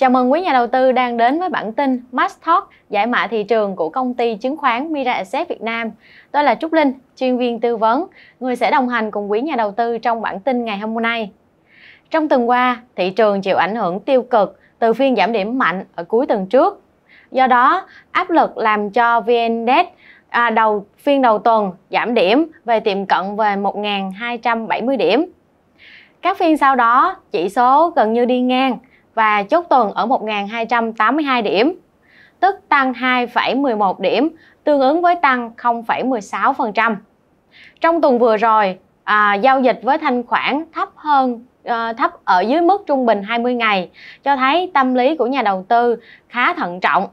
Chào mừng quý nhà đầu tư đang đến với bản tin Max Talk, giải mã thị trường của công ty chứng khoán Mirae Asset Việt Nam. Tôi là Trúc Linh, chuyên viên tư vấn, người sẽ đồng hành cùng quý nhà đầu tư trong bản tin ngày hôm nay. Trong tuần qua, thị trường chịu ảnh hưởng tiêu cực từ phiên giảm điểm mạnh ở cuối tuần trước. Do đó, áp lực làm cho VN Index phiên đầu tuần giảm điểm về tiệm cận về 1.270 điểm. Các phiên sau đó, chỉ số gần như đi ngang và chốt tuần ở 1.282 điểm, tức tăng 2,11 điểm, tương ứng với tăng 0,16%. Trong tuần vừa rồi, giao dịch với thanh khoản thấp ở dưới mức trung bình 20 ngày, cho thấy tâm lý của nhà đầu tư khá thận trọng.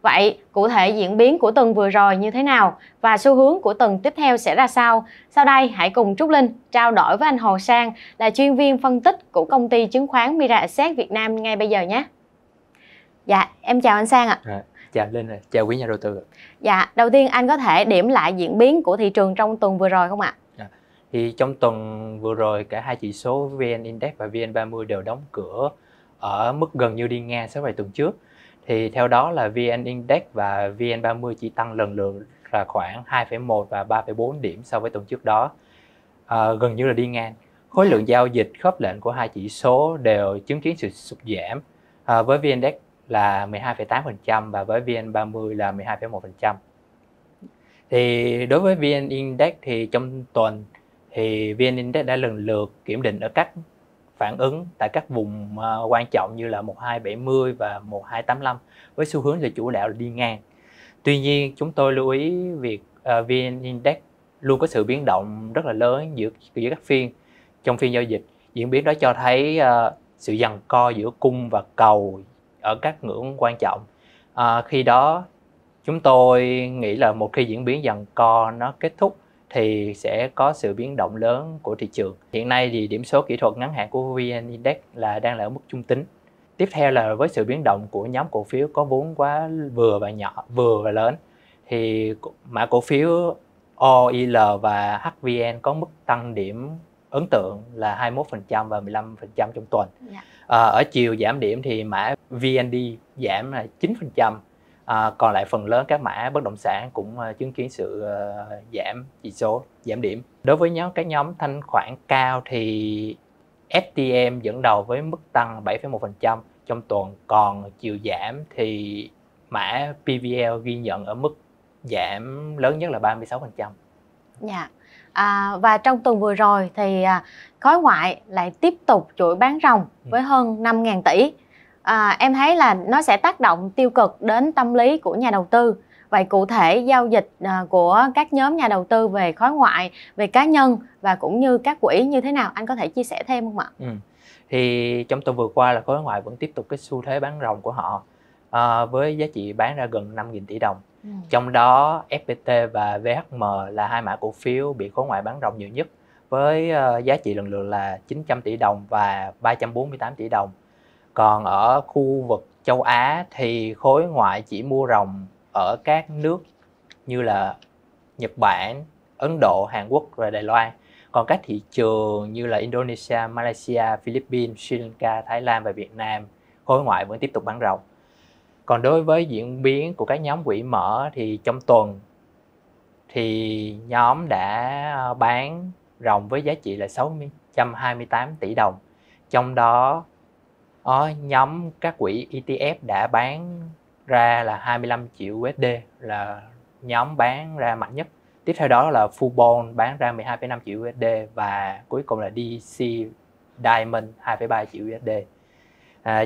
Vậy, cụ thể diễn biến của tuần vừa rồi như thế nào và xu hướng của tuần tiếp theo sẽ ra sao? Sau đây, hãy cùng Trúc Linh trao đổi với anh Hồ Sang, là chuyên viên phân tích của công ty chứng khoán Mirae Asset Việt Nam ngay bây giờ nhé. Dạ, em chào anh Sang ạ. Chào Linh, chào quý nhà đầu tư. Dạ, đầu tiên anh có thể điểm lại diễn biến của thị trường trong tuần vừa rồi không ạ? Thì trong tuần vừa rồi, cả hai chỉ số VN Index và VN30 đều đóng cửa ở mức gần như đi ngang so với tuần trước. Thì theo đó là VN Index và VN30 chỉ tăng lần lượt là khoảng 2,1 và 3,4 điểm so với tuần trước đó, gần như là đi ngang. Khối lượng giao dịch khớp lệnh của hai chỉ số đều chứng kiến sự sụt giảm, với VN Index là 12,8% và với VN30 là 12,1%. Thì đối với VN Index thì trong tuần thì VN Index đã lần lượt kiểm định ở các phản ứng tại các vùng quan trọng như là 1270 và 1285 với xu hướng là chủ đạo là đi ngang. Tuy nhiên, chúng tôi lưu ý việc VN Index luôn có sự biến động rất là lớn giữa các phiên. Trong phiên giao dịch, diễn biến đó cho thấy sự giằng co giữa cung và cầu ở các ngưỡng quan trọng. Khi đó, chúng tôi nghĩ là một khi diễn biến giằng co nó kết thúc thì sẽ có sự biến động lớn của thị trường. Hiện nay thì điểm số kỹ thuật ngắn hạn của VN Index đang là ở mức trung tính. Tiếp theo là với sự biến động của nhóm cổ phiếu có vốn quá vừa và lớn, thì mã cổ phiếu OIL và HVN có mức tăng điểm ấn tượng là 21% và 15% trong tuần. Ở chiều giảm điểm thì mã VND giảm là 9%. Còn lại phần lớn các mã bất động sản cũng chứng kiến sự giảm chỉ số, giảm điểm. Đối với các nhóm thanh khoản cao thì FTM dẫn đầu với mức tăng 7,1% trong tuần, còn chiều giảm thì mã PVL ghi nhận ở mức giảm lớn nhất là 36%. Dạ. Và trong tuần vừa rồi thì khối ngoại lại tiếp tục chuỗi bán ròng với hơn 5.000 tỷ. Em thấy là nó sẽ tác động tiêu cực đến tâm lý của nhà đầu tư. Vậy cụ thể giao dịch của các nhóm nhà đầu tư về khối ngoại, về cá nhân và cũng như các quỹ như thế nào, anh có thể chia sẻ thêm không ạ? Thì trong tuần vừa qua là khối ngoại vẫn tiếp tục cái xu thế bán ròng của họ, với giá trị bán ra gần 5.000 tỷ đồng. Trong đó FPT và VHM là hai mã cổ phiếu bị khối ngoại bán ròng nhiều nhất, với giá trị lần lượt là 900 tỷ đồng và 348 tỷ đồng. Còn ở khu vực châu Á thì khối ngoại chỉ mua ròng ở các nước như là Nhật Bản, Ấn Độ, Hàn Quốc và Đài Loan. Còn các thị trường như là Indonesia, Malaysia, Philippines, Sri Lanka, Thái Lan và Việt Nam, khối ngoại vẫn tiếp tục bán ròng. Còn đối với diễn biến của các nhóm quỹ mở thì trong tuần thì nhóm đã bán ròng với giá trị là 628 tỷ đồng. Trong đó nhóm các quỹ ETF đã bán ra là 25 triệu USD, là nhóm bán ra mạnh nhất. Tiếp theo đó là Fubon bán ra 12,5 triệu USD và cuối cùng là DC Diamond 2,3 triệu USD.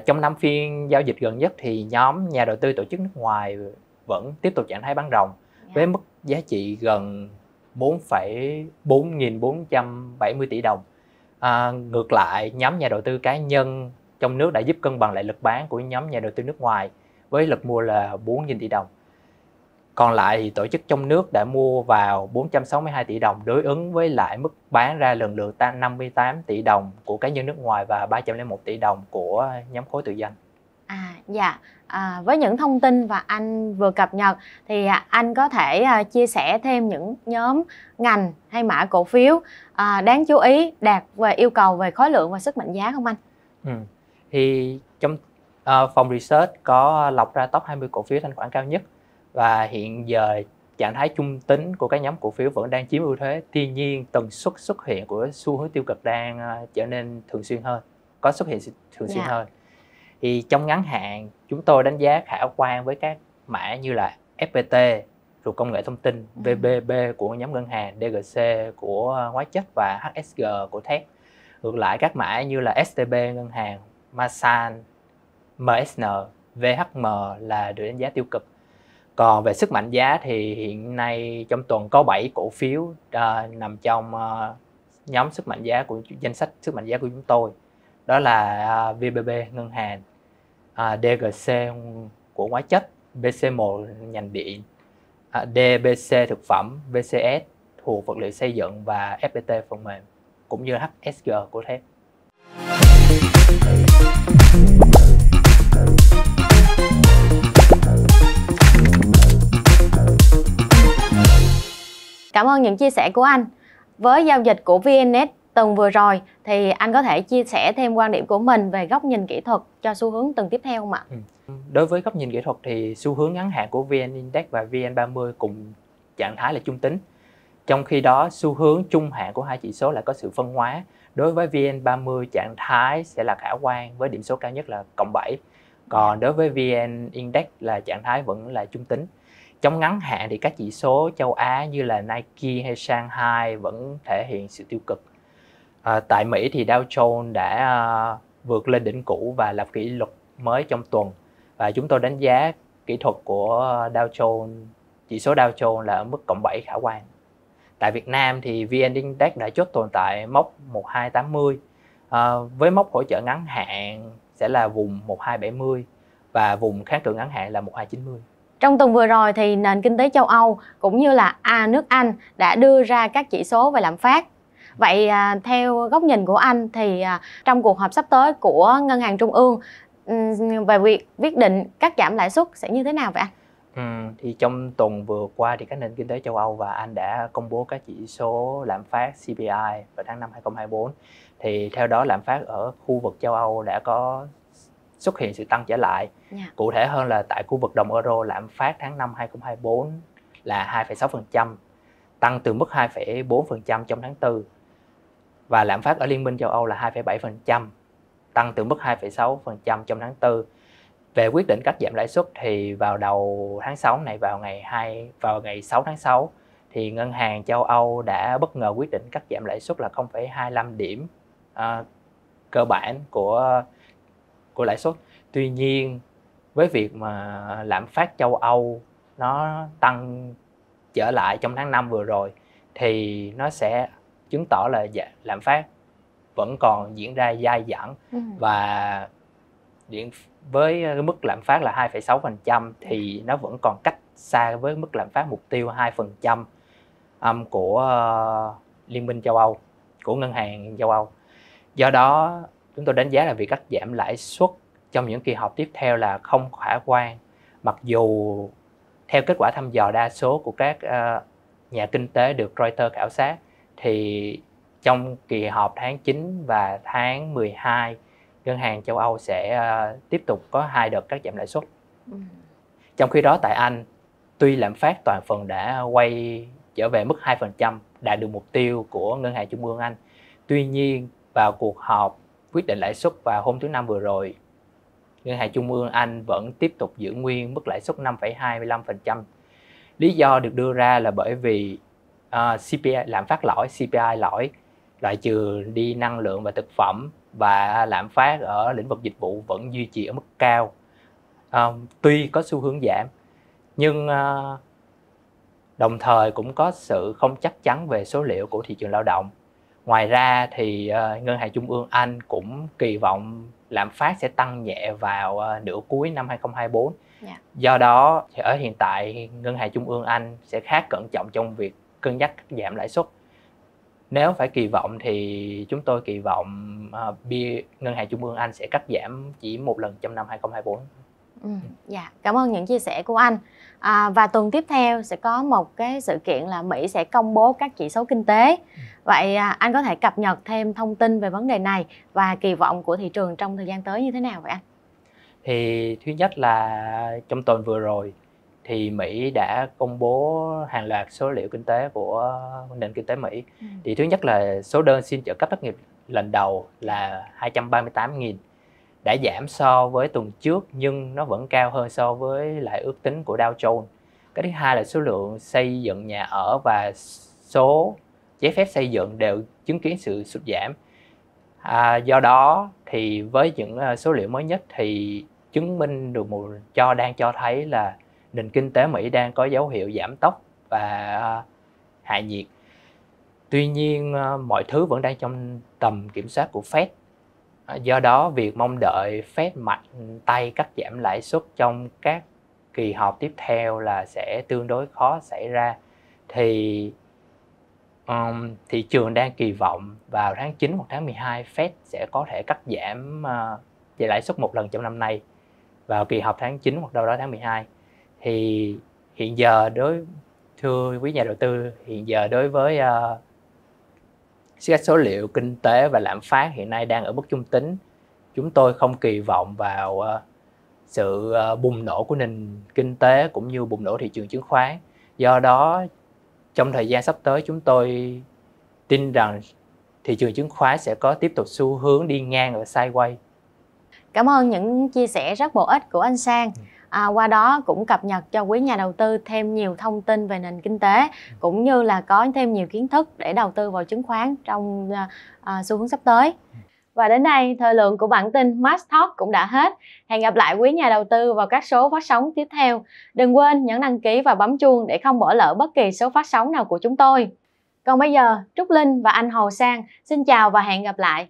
Trong 5 phiên giao dịch gần nhất thì nhóm nhà đầu tư tổ chức nước ngoài vẫn tiếp tục trạng thái bán ròng với mức giá trị gần 4.470 tỷ đồng. Ngược lại, nhóm nhà đầu tư cá nhân trong nước đã giúp cân bằng lại lực bán của nhóm nhà đầu tư nước ngoài với lực mua là 4.000 tỷ đồng. Còn lại thì tổ chức trong nước đã mua vào 462 tỷ đồng, đối ứng với lại mức bán ra lần lượt 58 tỷ đồng của cá nhân nước ngoài và 301 tỷ đồng của nhóm khối tự doanh. Với những thông tin và anh vừa cập nhật thì anh có thể chia sẻ thêm những nhóm ngành hay mã cổ phiếu đáng chú ý đạt về yêu cầu về khối lượng và sức mạnh giá không anh? Thì trong Phòng research có lọc ra top 20 cổ phiếu thanh khoản cao nhất, và hiện giờ trạng thái trung tính của các nhóm cổ phiếu vẫn đang chiếm ưu thế. Tuy nhiên tần suất xuất hiện của xu hướng tiêu cực đang trở nên thường xuyên hơn, có xuất hiện thường xuyên hơn. Thì trong ngắn hạn chúng tôi đánh giá khả quan với các mã như là FPT rồi công nghệ thông tin, VBB của nhóm ngân hàng, DGC của hóa chất và HSG của thép. Ngược lại các mã như là STB ngân hàng, Masan, MSN, VHM là được đánh giá tiêu cực. Còn về sức mạnh giá thì hiện nay trong tuần có 7 cổ phiếu nằm trong nhóm sức mạnh giá của danh sách sức mạnh giá của chúng tôi. Đó là VBB ngân hàng, DGC của hóa chất, BC1 ngành điện, DBC thực phẩm, VCS thuộc vật liệu xây dựng và FPT phần mềm, cũng như HSG của thép. Cảm ơn những chia sẻ của anh. Với giao dịch của VN-Index tuần vừa rồi thì anh có thể chia sẻ thêm quan điểm của mình về góc nhìn kỹ thuật cho xu hướng tuần tiếp theo không ạ? Đối với góc nhìn kỹ thuật thì xu hướng ngắn hạn của VN-Index và VN30 cùng trạng thái là trung tính. Trong khi đó xu hướng trung hạn của hai chỉ số lại có sự phân hóa. Đối với VN30 trạng thái sẽ là khả quan với điểm số cao nhất là +7. Còn đối với VN-Index là trạng thái vẫn là trung tính. Trong ngắn hạn thì các chỉ số châu Á như là Nike hay Shanghai vẫn thể hiện sự tiêu cực. Tại Mỹ thì Dow Jones đã vượt lên đỉnh cũ và lập kỷ lục mới trong tuần. Và chúng tôi đánh giá kỹ thuật của Dow Jones, chỉ số Dow Jones là ở mức +7 khả quan. Tại Việt Nam thì VN Index đã chốt tồn tại mốc 1280 với mốc hỗ trợ ngắn hạn sẽ là vùng 1270 và vùng kháng cự ngắn hạn là 1290. Trong tuần vừa rồi thì nền kinh tế châu Âu cũng như là nước Anh đã đưa ra các chỉ số về lạm phát. Vậy theo góc nhìn của anh thì trong cuộc họp sắp tới của Ngân hàng Trung ương về việc quyết định cắt giảm lãi suất sẽ như thế nào vậy anh? Thì trong tuần vừa qua thì các nền kinh tế châu Âu và Anh đã công bố các chỉ số lạm phát CPI vào tháng 5 2024. Thì theo đó lạm phát ở khu vực châu Âu đã có xuất hiện sự tăng trở lại. Cụ thể hơn là tại khu vực đồng euro, lạm phát tháng 5 2024 là 2,6%, tăng từ mức 2,4% trong tháng 4. Và lạm phát ở Liên minh châu Âu là 2,7%, tăng từ mức 2,6% trong tháng 4. Về quyết định cắt giảm lãi suất thì vào đầu tháng 6 này, vào ngày 6 tháng 6 thì Ngân hàng châu Âu đã bất ngờ quyết định cắt giảm lãi suất là 0,25 điểm cơ bản của lãi suất. Tuy nhiên với việc mà lạm phát châu Âu nó tăng trở lại trong tháng 5 vừa rồi thì nó sẽ chứng tỏ là lạm phát vẫn còn diễn ra dai dẳng. Và với mức lạm phát là 2,6% thì nó vẫn còn cách xa với mức lạm phát mục tiêu 2% của Liên minh châu Âu, của Ngân hàng châu Âu. Do đó chúng tôi đánh giá là việc cắt giảm lãi suất trong những kỳ họp tiếp theo là không khả quan, mặc dù theo kết quả thăm dò đa số của các nhà kinh tế được Reuters khảo sát thì trong kỳ họp tháng 9 và tháng 12 Ngân hàng châu Âu sẽ tiếp tục có 2 đợt cắt giảm lãi suất. Trong khi đó tại Anh, tuy lạm phát toàn phần đã quay trở về mức 2%, đạt được mục tiêu của Ngân hàng Trung ương Anh. Tuy nhiên vào cuộc họp quyết định lãi suất vào hôm thứ Năm vừa rồi, Ngân hàng Trung ương Anh vẫn tiếp tục giữ nguyên mức lãi suất 5,25%. Lý do được đưa ra là bởi vì CPI, lạm phát lõi, CPI lõi, loại trừ đi năng lượng và thực phẩm, và lạm phát ở lĩnh vực dịch vụ vẫn duy trì ở mức cao. Tuy có xu hướng giảm, nhưng đồng thời cũng có sự không chắc chắn về số liệu của thị trường lao động. Ngoài ra thì Ngân hàng Trung ương Anh cũng kỳ vọng lạm phát sẽ tăng nhẹ vào nửa cuối năm 2024. Do đó thì ở hiện tại Ngân hàng Trung ương Anh sẽ khá cẩn trọng trong việc cân nhắc cắt giảm lãi suất. Nếu phải kỳ vọng thì chúng tôi kỳ vọng Ngân hàng Trung ương Anh sẽ cắt giảm chỉ một lần trong năm 2024. Cảm ơn những chia sẻ của anh. Và tuần tiếp theo sẽ có một cái sự kiện là Mỹ sẽ công bố các chỉ số kinh tế. Vậy anh có thể cập nhật thêm thông tin về vấn đề này và kỳ vọng của thị trường trong thời gian tới như thế nào vậy anh? Thì thứ nhất là trong tuần vừa rồi thì Mỹ đã công bố hàng loạt số liệu kinh tế của nền kinh tế Mỹ. Thì thứ nhất là số đơn xin trợ cấp thất nghiệp lần đầu là 238.000, đã giảm so với tuần trước nhưng nó vẫn cao hơn so với lại ước tính của Dow Jones. Cái thứ hai là số lượng xây dựng nhà ở và số giấy phép xây dựng đều chứng kiến sự sụt giảm. Do đó thì với những số liệu mới nhất thì chứng minh được đang cho thấy là nền kinh tế Mỹ đang có dấu hiệu giảm tốc và hạ nhiệt. Tuy nhiên mọi thứ vẫn đang trong tầm kiểm soát của Fed. Do đó việc mong đợi Fed mạnh tay cắt giảm lãi suất trong các kỳ họp tiếp theo là sẽ tương đối khó xảy ra. Thì thị trường đang kỳ vọng vào tháng 9 hoặc tháng 12 Fed sẽ có thể cắt giảm về lãi suất một lần trong năm nay vào kỳ họp tháng 9 hoặc đâu đó tháng 12. Thì hiện giờ thưa quý nhà đầu tư, hiện giờ đối với các số liệu kinh tế và lạm phát hiện nay đang ở mức trung tính, chúng tôi không kỳ vọng vào sự bùng nổ của nền kinh tế cũng như bùng nổ thị trường chứng khoán. Do đó trong thời gian sắp tới chúng tôi tin rằng thị trường chứng khoán sẽ có tiếp tục xu hướng đi ngang ở sideways. Cảm ơn những chia sẻ rất bổ ích của anh Sang. Qua đó cũng cập nhật cho quý nhà đầu tư thêm nhiều thông tin về nền kinh tế cũng như là có thêm nhiều kiến thức để đầu tư vào chứng khoán trong xu hướng sắp tới. Và đến đây, thời lượng của bản tin Mass Talk cũng đã hết. Hẹn gặp lại quý nhà đầu tư vào các số phát sóng tiếp theo. Đừng quên nhấn đăng ký và bấm chuông để không bỏ lỡ bất kỳ số phát sóng nào của chúng tôi. Còn bây giờ, Trúc Linh và anh Hồ Sang xin chào và hẹn gặp lại.